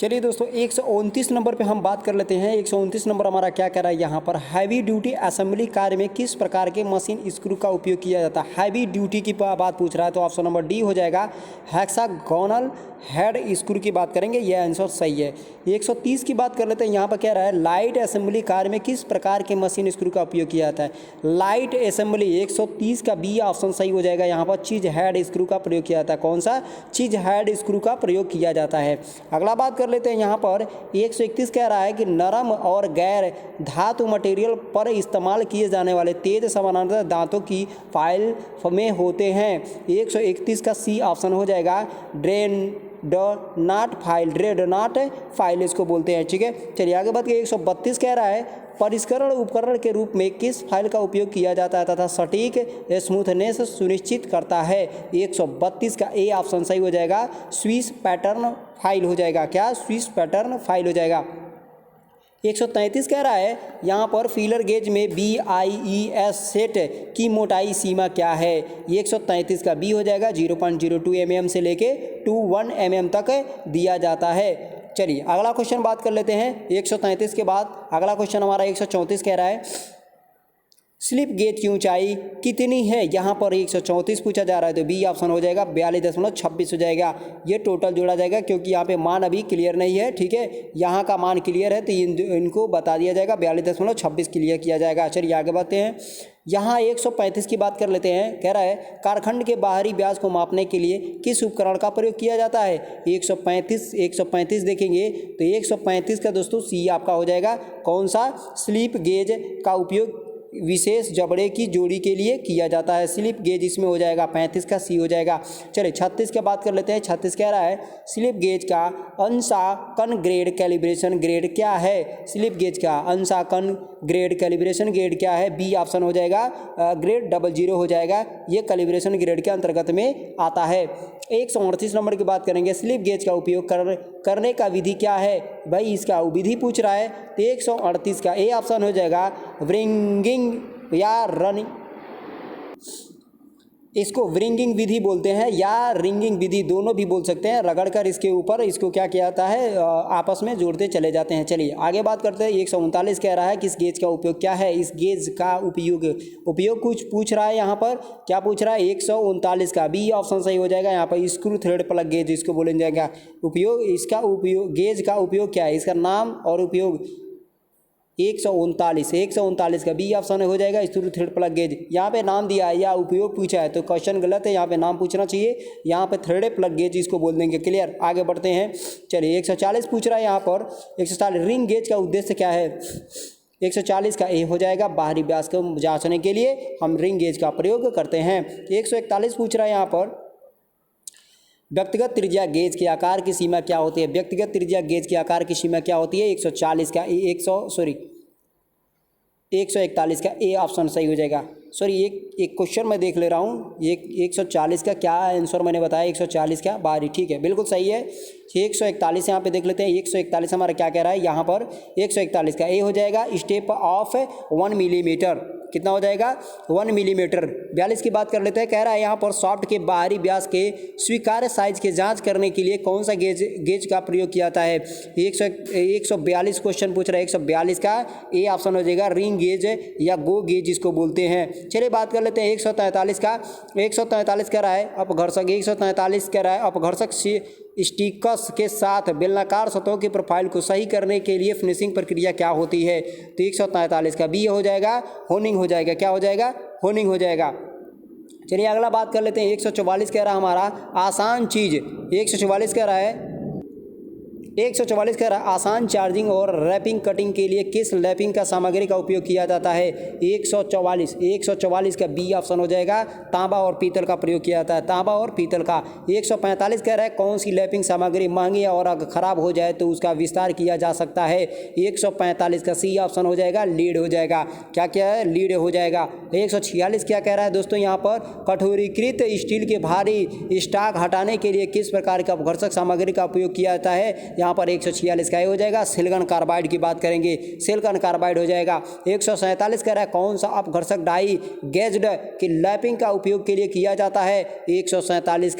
चलिए दोस्तों 129 नंबर पे हम बात कर लेते हैं। 129 नंबर हमारा क्या कह रहा है यहाँ पर, हैवी ड्यूटी असेंबली कार्य में किस प्रकार के मशीन स्क्रू का उपयोग किया जाता है। हैवी ड्यूटी की बात पूछ रहा है तो ऑप्शन नंबर डी हो जाएगा, हेक्सागोनल हेड स्क्रू की बात करेंगे, यह आंसर सही है। 130 की बात कर लेते हैं। यहाँ पर कह रहा है लाइट असेंबली कार्य में किस प्रकार के मशीन स्क्रू का उपयोग किया जाता है। लाइट असेंबली 130 का बी ऑप्शन सही हो जाएगा। यहाँ पर चीज हेड स्क्रू का प्रयोग किया जाता है। कौन सा? चीज हेड स्क्रू का प्रयोग किया जाता है। अगला बात कर लेते हैं। यहाँ पर 131 कह रहा है कि नरम और गैर धातु मटेरियल पर इस्तेमाल किए जाने वाले तेज समानांतर दांतों की फाइल में होते हैं। 131 का सी ऑप्शन हो जाएगा, ड्रेडनॉट फाइल इसको बोलते हैं। ठीक है, चलिए आगे बढ़ के 132 कह रहा है परिष्करण उपकरण के रूप में किस फाइल का उपयोग किया जाता है तथा सटीक स्मूथनेस सुनिश्चित करता है। 132 का ए ऑप्शन सही हो जाएगा, स्विस पैटर्न फाइल हो जाएगा। क्या? स्विस पैटर्न फाइल हो जाएगा। 133 कह रहा है यहाँ पर फीलर गेज में BIES सेट की मोटाई सीमा क्या है। 133 का बी हो जाएगा, 0.02 mm से लेके 21 mm तक दिया जाता है। चलिए अगला क्वेश्चन बात कर लेते हैं। 133 के बाद अगला क्वेश्चन हमारा 134 कह रहा है स्लिप गेज की ऊंचाई कितनी है। यहाँ पर 134 पूछा जा रहा है तो बी ऑप्शन हो जाएगा, 42.26 हो जाएगा। ये टोटल जोड़ा जाएगा क्योंकि यहाँ पे मान अभी क्लियर नहीं है। ठीक है, यहाँ का मान क्लियर है तो इनको बता दिया जाएगा, 42.26 क्लियर किया जाएगा। चलिए आगे बढ़ते हैं। यहाँ 135 की बात कर लेते हैं। कह रहा है कारखंड के बाहरी व्यास को मापने के लिए किस उपकरण का प्रयोग किया जाता है। 135 देखेंगे तो 135 का दोस्तों सी आपका हो जाएगा। कौन सा? स्लिप गेज का उपयोग विशेष जबड़े की जोड़ी के लिए किया जाता है। स्लिप गेज इसमें हो जाएगा, 35 का सी हो जाएगा। चलिए 36 की बात कर लेते हैं। 36 कह रहा है स्लिप गेज का अंशांकन ग्रेड कैलिब्रेशन ग्रेड क्या है। स्लिप गेज का अंशांकन ग्रेड कैलिब्रेशन ग्रेड क्या है। बी ऑप्शन हो जाएगा, ग्रेड 00 हो जाएगा। ये कैलिब्रेशन ग्रेड के अंतर्गत में आता है। 138 नंबर की बात करेंगे। स्लिप गेज का उपयोग करने का विधि क्या है। भाई इसका विधि पूछ रहा है तो 138 का ए ऑप्शन हो जाएगा, व्रिंगिंग या रनिंग, इसको व्रिंगिंग विधि बोलते हैं या रिंगिंग विधि, दोनों भी बोल सकते हैं। रगड़कर इसके ऊपर इसको क्या किया जाता है, आपस में जोड़ते चले जाते हैं। चलिए आगे बात करते हैं। 139 कह रहा है कि इस गेज का उपयोग क्या है। इस गेज का उपयोग कुछ पूछ रहा है। यहाँ पर क्या पूछ रहा है। 139 का बी ऑप्शन सही हो जाएगा। यहाँ पर स्क्रू थ्रेड प्लग गेज इसको बोला जाएगा। उपयोग इसका उपयोग गेज का उपयोग क्या है, इसका नाम और उपयोग 139 का बी ऑप्शन हो जाएगा, स्क्रू थ्रेड प्लग गेज। यहाँ पे नाम दिया है या उपयोग पूछा है तो क्वेश्चन गलत है, यहाँ पे नाम पूछना चाहिए। यहाँ पे थ्रेड प्लग गेज इसको बोल देंगे। क्लियर, आगे बढ़ते हैं। चलिए 140 पूछ रहा है यहाँ पर। 140 रिंग गेज का उद्देश्य क्या है। 140 का ए हो जाएगा, बाहरी व्यास को जांचने के लिए हम रिंग गेज का प्रयोग करते हैं। 141 पूछ रहा है यहाँ पर व्यक्तिगत त्रिज्या गेज के आकार की सीमा क्या होती है। व्यक्तिगत त्रिज्या गेज के आकार की सीमा क्या होती है। 141 का 141 का ए ऑप्शन सही हो जाएगा। सॉरी एक क्वेश्चन मैं देख ले रहा हूँ। ये 140 का क्या आंसर मैंने बताया, 140 का बाहरी, ठीक है बिल्कुल सही है। 141 यहाँ पे देख लेते हैं। 141 हमारा क्या कह रहा है यहाँ पर। 141 का ए हो जाएगा, स्टेप ऑफ 1 मिलीमीटर। कितना हो जाएगा, 1 मिलीमीटर। 42 की बात कर लेते हैं। कह रहा है यहाँ पर सॉफ्ट के बाहरी व्यास के स्वीकार्य साइज के जांच करने के लिए कौन सा गेज का प्रयोग किया जाता है। 142 क्वेश्चन पूछ रहा है। 142 का ए ऑप्शन हो जाएगा, रिंग गेज या गो गेज इसको बोलते हैं। चलिए बात कर लेते हैं 143 का। 143 कह रहा है अपघर्षक। 143 कह रहा है अपघर्षक स्टिकस के साथ बेलनाकार सतहों की प्रोफाइल को सही करने के लिए फिनिशिंग प्रक्रिया क्या होती है। तो 143 का बी हो जाएगा, होनिंग हो जाएगा। क्या हो जाएगा, होनिंग हो जाएगा। चलिए अगला बात कर लेते हैं। 144 कह रहा है हमारा आसान चीज। 144 कह रहा है 144 कह रहा है आसान चार्जिंग और रैपिंग कटिंग के लिए किस रैपिंग का सामग्री का उपयोग किया जाता है। 144 का बी ऑप्शन हो जाएगा, तांबा और पीतल का प्रयोग किया जाता है, तांबा और पीतल का। 145 कह रहा है कौन सी रैपिंग सामग्री महंगी है और अगर खराब हो जाए तो उसका विस्तार किया जा सकता है। 145 का सी ऑप्शन हो जाएगा, लीड हो जाएगा। क्या क्या है, लीड हो जाएगा। 146 क्या कह रहा है दोस्तों यहाँ पर, कठोरीकृत स्टील के भारी स्टॉक हटाने के लिए किस प्रकार का अपघर्षक सामग्री का उपयोग किया जाता है। यहाँ पर 146 का ए हो जाएगा। सिलिकॉन कार्बाइड की बात करेंगे, सिलिकॉन कार्बाइड हो जाएगा। 147 कह रहा है कौन सा अपघर्षक डाई गैज्ड की लैपिंग का उपयोग के लिए किया जाता है। 147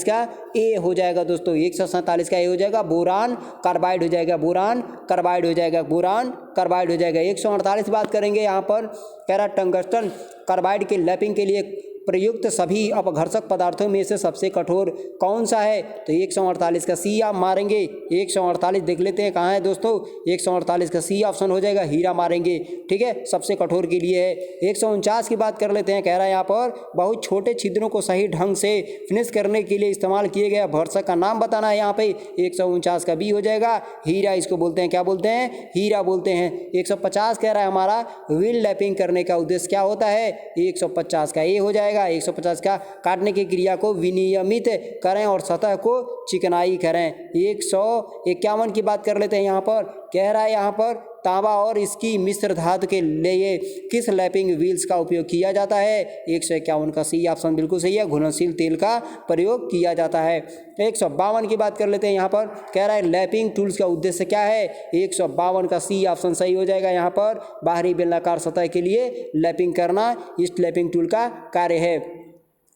का ए हो जाएगा दोस्तों, 147 का ए हो जाएगा। बोरान कार्बाइड हो जाएगा, बोरान कार्बाइड हो जाएगा, बोरान कार्बाइड हो जाएगा। 148 बात करेंगे, यहाँ पर कह रहा टंगस्टन कार्बाइड के लैपिंग के लिए प्रयुक्त सभी अपघर्षक पदार्थों में से सबसे कठोर कौन सा है। तो 148 का सी आप मारेंगे। 148 देख लेते हैं कहाँ है दोस्तों, 148 का सी ऑप्शन हो जाएगा, हीरा मारेंगे। ठीक है, सबसे कठोर के लिए है। 149 की बात कर लेते हैं, कह रहा है यहाँ पर बहुत छोटे छिद्रों को सही ढंग से फिनिश करने के लिए इस्तेमाल किए गए भर्षक का नाम बताना है। यहाँ पे 149 का बी हो जाएगा, हीरा इसको बोलते हैं। क्या बोलते हैं, हीरा बोलते हैं। 150 कह रहा है हमारा व्हील लैपिंग करने का उद्देश्य क्या होता है। 150 का ए हो जाएगा। 150 का काटने की क्रिया को विनियमित करें और सतह को चिकनाई करें। 151 की बात कर लेते हैं, यहाँ पर कह रहा है यहाँ पर तांबा और इसकी मिश्र धातु के लिए किस लैपिंग व्हील्स का उपयोग किया जाता है। 151 का सी ऑप्शन बिल्कुल सही है, घुलनशील तेल का प्रयोग किया जाता है। 152 की बात कर लेते हैं, यहाँ पर कह रहा है लैपिंग टूल्स का उद्देश्य क्या है। 152 का सी ऑप्शन सही हो जाएगा। यहाँ पर बाहरी बेलनाकार सतह के लिए लैपिंग करना इस लैपिंग टूल का कार्य है।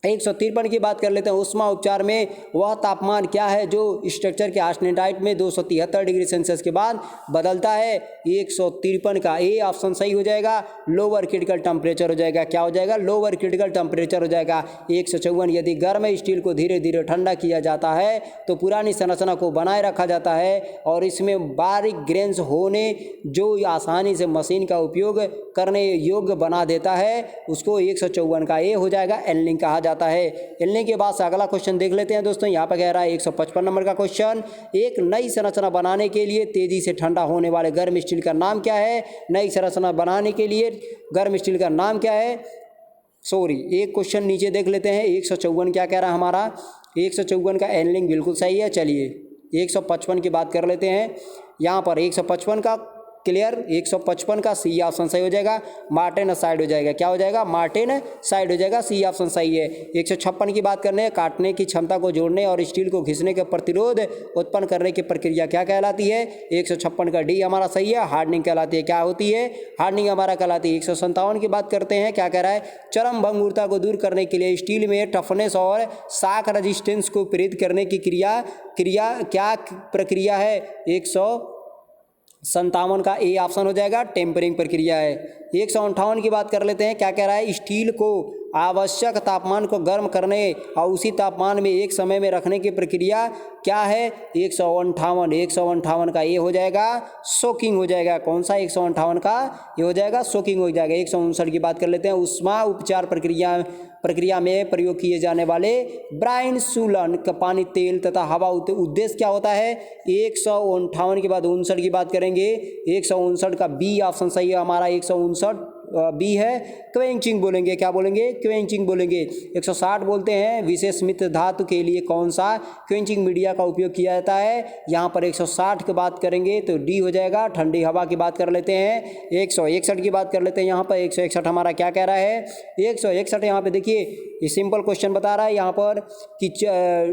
153 की बात कर लेते हैं, ऊष्मा उपचार में वह तापमान क्या है जो स्ट्रक्चर के ऑस्टेनाइट में 273 डिग्री सेल्सियस के बाद बदलता है। 153 का ए ऑप्शन सही हो जाएगा, लोअर क्रिटिकल टेम्परेचर हो जाएगा। क्या हो जाएगा, लोअर क्रिटिकल टेम्परेचर हो जाएगा। 154 यदि गर्म स्टील को धीरे धीरे ठंडा किया जाता है तो पुरानी संरचना को बनाए रखा जाता है और इसमें बारीक ग्रेन्स होने जो आसानी से मशीन का उपयोग करने योग्य बना देता है, उसको 154 का ए हो जाएगा, एनलिंग कहा जाता है। एनलिंग के बाद से अगला क्वेश्चन देख लेते हैं दोस्तों। यहाँ पर कह रहा है 155 नंबर का क्वेश्चन, एक नई संरचना बनाने के लिए तेजी से ठंडा होने वाले गर्म स्टील का नाम क्या है। नई संरचना बनाने के लिए गर्म स्टील का नाम क्या है। एक क्वेश्चन नीचे देख लेते हैं। 154 क्या कह रहा है हमारा, 154 का एनलिंग बिल्कुल सही है। चलिए 155 की बात कर लेते हैं। यहाँ पर 155 का क्लियर, 155 का सी ऑप्शन सही हो जाएगा, मार्टिन साइड हो जाएगा। क्या हो जाएगा, मार्टिन साइड हो जाएगा, सी ऑप्शन सही है। 156 की बात करने, काटने की क्षमता को जोड़ने और स्टील को घिसने के प्रतिरोध उत्पन्न करने की प्रक्रिया क्या कहलाती है। 156 का डी हमारा सही है, हार्डनिंग कहलाती है। क्या होती है, हार्डनिंग हमारा कहलाती है। 157 की बात करते हैं, क्या कह रहा है, चरम भंगुरता को दूर करने के लिए स्टील में टफनेस और शॉक रेजिस्टेंस को प्रेरित करने की क्रिया क्या प्रक्रिया है। 157 का ए ऑप्शन हो जाएगा, टेम्परिंग प्रक्रिया है। 158 की बात कर लेते हैं, क्या कह रहा है, स्टील को आवश्यक तापमान को गर्म करने और उसी तापमान में एक समय में रखने की प्रक्रिया क्या है। 158 का ये हो जाएगा, सोकिंग हो जाएगा। कौन सा 158 का ये हो जाएगा, सोकिंग हो जाएगा। 159 की बात कर लेते हैं, ऊष्मा उपचार प्रक्रिया में प्रयोग किए जाने वाले ब्राइन सूलन का पानी, तेल तथा हवा उद्देश्य क्या होता है। 158 के बाद 59 की बात करेंगे। 159 का बी ऑप्शन सही है हमारा, 159 बी है, क्वेंचिंग बोलेंगे। क्या बोलेंगे, क्वेंचिंग बोलेंगे। 160 बोलते हैं, विशेष मित्र धातु के लिए कौन सा क्वेंचिंग मीडिया का उपयोग किया जाता है। यहाँ पर 160 की बात करेंगे तो डी हो जाएगा, ठंडी हवा की बात कर लेते हैं। 161 की बात कर लेते हैं। यहाँ पर 161 हमारा क्या कह रहा है, 161 यहाँ पे देखिए ये सिंपल क्वेश्चन बता रहा है यहाँ पर कि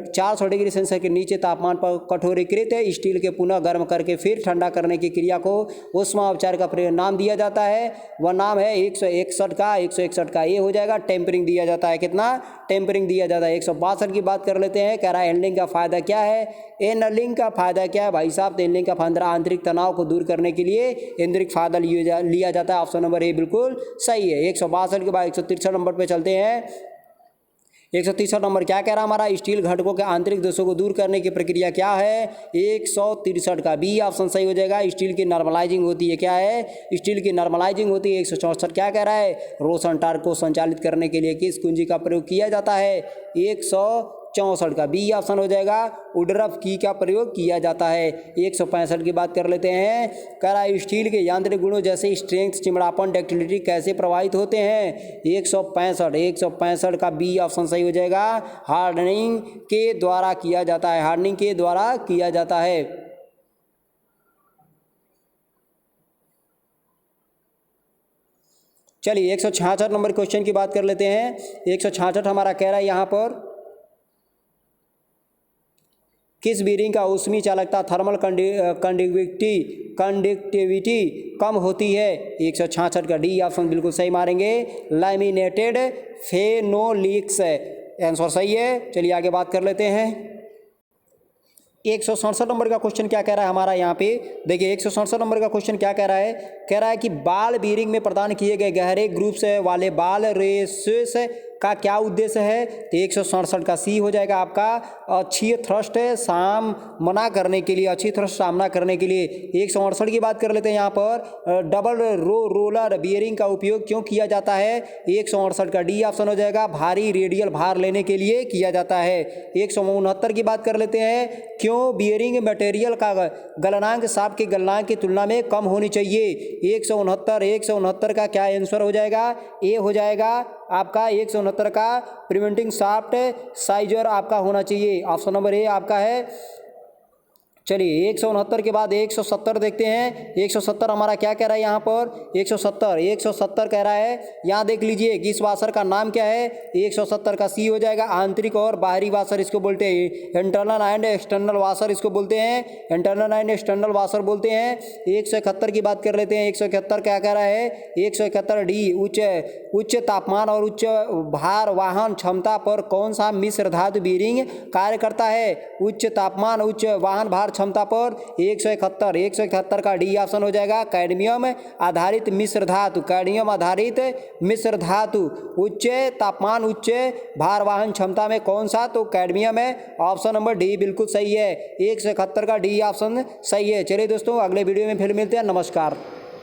400 डिग्री सेल्सियस के नीचे तापमान पर कठोरीकृत स्टील के पुनः गर्म करके फिर ठंडा करने की क्रिया को ऊष्मा उपचार का नाम दिया जाता है। वह नाम है 161 का ये हो जाएगा, टेम्परिंग दिया जाता है। कितना, टेम्परिंग दिया जाता है। 162 की बात कर लेते हैं, कह रहा है एनलिंग का फायदा क्या है। एनलिंग का फायदा क्या है भाई साहब, तो एनलिंग का फायदा आंतरिक तनाव को दूर करने के लिए आंतरिक फायदा लिया जाता है। ऑप्शन नंबर ए बिल्कुल सही है। 162 के बाद 163 नंबर पे चलते हैं। 163 नंबर क्या कह रहा है हमारा, स्टील घटकों के आंतरिक दोषों को दूर करने की प्रक्रिया क्या है। 163 का बी ऑप्शन सही हो जाएगा, स्टील की नॉर्मलाइजिंग होती है। क्या है, स्टील की नॉर्मलाइजिंग होती है। 164 क्या कह रहा है, रोशन टार्क को संचालित करने के लिए किस कुंजी का प्रयोग किया जाता है। 164 का बी ऑप्शन हो जाएगा, वुडरफ की का प्रयोग किया जाता है। 165 की बात कर लेते हैं, कह रहा है स्टील के यांत्रिक गुणों जैसे स्ट्रेंथ, चिमड़ापन, डक्टिलिटी कैसे प्रभावित होते हैं। 165 का बी ऑप्शन सही हो जाएगा, हार्डनिंग के द्वारा किया जाता है। हार्डनिंग के द्वारा किया जाता है। चलिए 166 नंबर क्वेश्चन की बात कर लेते हैं। 166 हमारा कह रहा है यहाँ पर किस बीयरिंग का ऊष्मीय चालकता थर्मल कंडक्टिविटी कम होती है? 166 का डी ऑप्शन बिल्कुल सही मारेंगे, लैमिनेटेड फेनोलिक्स आंसर सही है। चलिए आगे बात कर लेते हैं। 167 नंबर का क्वेश्चन क्या कह रहा है हमारा यहाँ पे, देखिए 167 नंबर का क्वेश्चन क्या कह रहा है कि बाल बीयरिंग में प्रदान किए गए गहरे ग्रुप से वाले बाल रेसेस का क्या उद्देश्य है? तो 167 का सी हो जाएगा आपका, अच्छी थ्रस्ट सामना करने के लिए, अच्छी थ्रस्ट सामना करने के लिए। 168 की बात कर लेते हैं। यहाँ पर डबल रोलर बियरिंग का उपयोग क्यों किया जाता है? 168 का डी ऑप्शन हो जाएगा, भारी रेडियल भार लेने के लिए किया जाता है। 169 की बात कर लेते हैं, क्यों बियरिंग मटेरियल का गलनांक शाफ्ट के गलनांक की तुलना में कम होनी चाहिए? 169 का क्या आंसर हो जाएगा? ए हो जाएगा आपका 169 का प्रिवेंटिंग शाफ्ट साइजर आपका होना चाहिए, ऑप्शन नंबर ए आपका है। चलिए 169 के बाद 170 देखते हैं। 170 हमारा क्या कह रहा है यहाँ पर? 170 कह रहा है, यहाँ देख लीजिए कि इस वाशर का नाम क्या है? 170 का सी हो जाएगा, आंतरिक और बाहरी वाशर इसको बोलते हैं, इंटरनल एंड एक्सटर्नल वाशर इसको बोलते हैं, इंटरनल एंड एक्सटर्नल वाशर बोलते हैं। 171 की बात कर लेते हैं। 171 क्या कह रहा है? 171 डी उच्च तापमान और उच्च भार वाहन क्षमता पर कौन सा मिश्र धातु बीयरिंग कार्य करता है? उच्च तापमान उच्च वाहन भार क्षमता पर 171 का डी ऑप्शन हो जाएगा, कैडमियम आधारित मिश्र धातु, कैडमियम आधारित मिश्र धातु उच्च तापमान उच्च भार वाहन क्षमता में कौन सा? तो कैडमियम है, ऑप्शन नंबर डी बिल्कुल सही है। 171 का डी ऑप्शन सही है। चलिए दोस्तों अगले वीडियो में फिर मिलते हैं, नमस्कार।